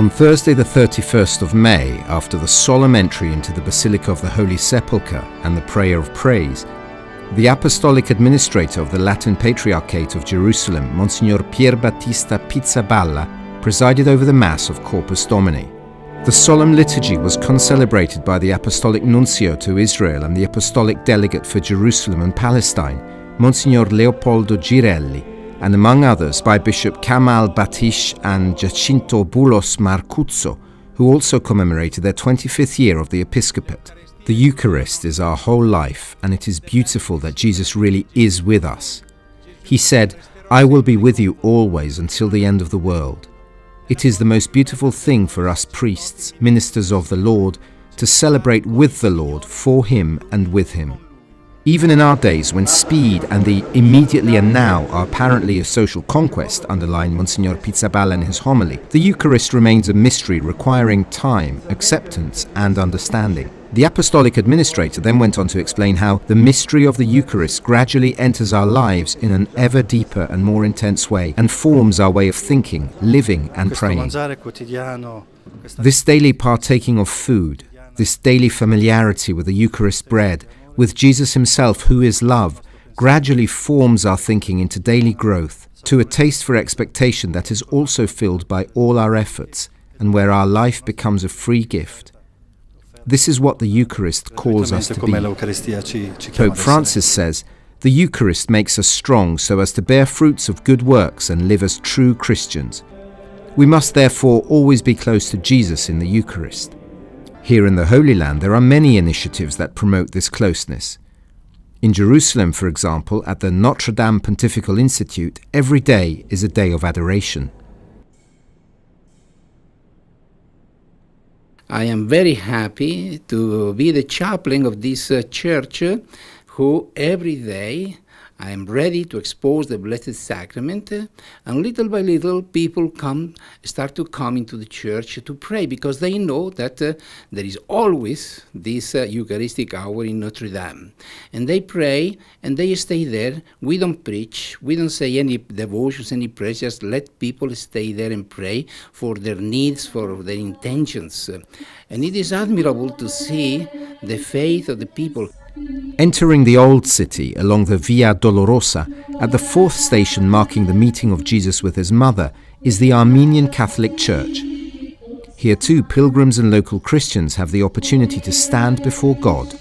On Thursday the 31st of May, after the solemn entry into the Basilica of the Holy Sepulchre and the prayer of praise, the Apostolic Administrator of the Latin Patriarchate of Jerusalem, Monsignor Pier Battista Pizzaballa, presided over the Mass of Corpus Domini. The solemn liturgy was concelebrated by the Apostolic Nuncio to Israel and the Apostolic Delegate for Jerusalem and Palestine, Monsignor Leopoldo Girelli, and among others by Bishop Kamal Batish and Giacinto Bulos Marcuzzo, who also commemorated their 25th year of the episcopate. The Eucharist is our whole life, and it is beautiful that Jesus really is with us. He said, "I will be with you always until the end of the world." It is the most beautiful thing for us priests, ministers of the Lord, to celebrate with the Lord, for Him and with Him. Even in our days when speed and the immediately and now are apparently a social conquest, underlined Monsignor Pizzaballa in his homily, the Eucharist remains a mystery requiring time, acceptance and understanding. The Apostolic Administrator then went on to explain how the mystery of the Eucharist gradually enters our lives in an ever deeper and more intense way and forms our way of thinking, living and praying. This daily partaking of food, this daily familiarity with the Eucharist bread, with Jesus himself, who is love, gradually forms our thinking into daily growth, to a taste for expectation that is also filled by all our efforts, and where our life becomes a free gift. This is what the Eucharist calls us to be. Pope Francis says, "The Eucharist makes us strong so as to bear fruits of good works and live as true Christians. We must therefore always be close to Jesus in the Eucharist." Here in the Holy Land, there are many initiatives that promote this closeness. In Jerusalem, for example, at the Notre Dame Pontifical Institute, every day is a day of adoration. I am very happy to be the chaplain of this church, who every day I am ready to expose the Blessed Sacrament, and little by little people start to come into the church to pray, because they know that there is always this Eucharistic hour in Notre Dame. And they pray and they stay there. We don't preach, we don't say any devotions, any prayers, just let people stay there and pray for their needs, for their intentions. And it is admirable to see the faith of the people. Entering the Old City along the Via Dolorosa, at the fourth station marking the meeting of Jesus with his mother, is the Armenian Catholic Church. Here too, pilgrims and local Christians have the opportunity to stand before God.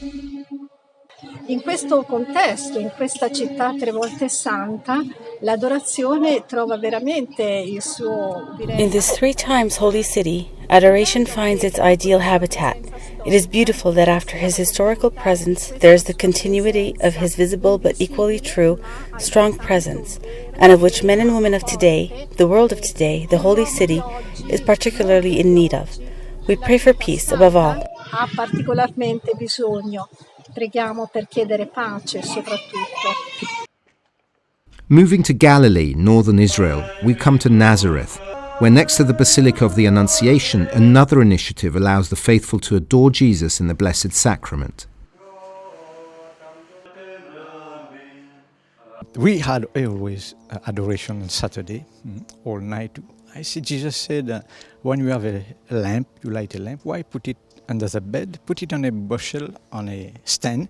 In questo contesto, in questa città tre volte santa, l'adorazione trova veramente il suo In this 3 times holy city, adoration finds its ideal habitat. It is beautiful that after his historical presence, there is the continuity of his visible but equally true, strong presence, and of which men and women of today, the world of today, the holy city, is particularly in need of. We pray for peace above all. Ha particolarmente bisogno. Preghiamo per chiedere pace soprattutto. Moving to Galilee, northern Israel, we come to Nazareth, where next to the Basilica of the Annunciation, another initiative allows the faithful to adore Jesus in the Blessed Sacrament. We had always adoration on Saturday, all night. I see Jesus said, when you have a lamp, you light a lamp, why put it under the bed? Put it on a bushel, on a stand.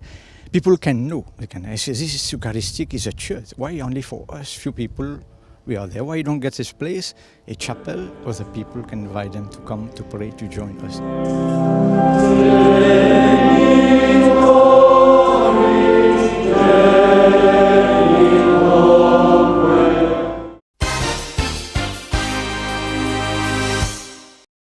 People can know. I say, this is Eucharistic, is a church. Why only for us, few people, we are there? Why you don't get this place, a chapel, other people can invite them to come to pray, to join us.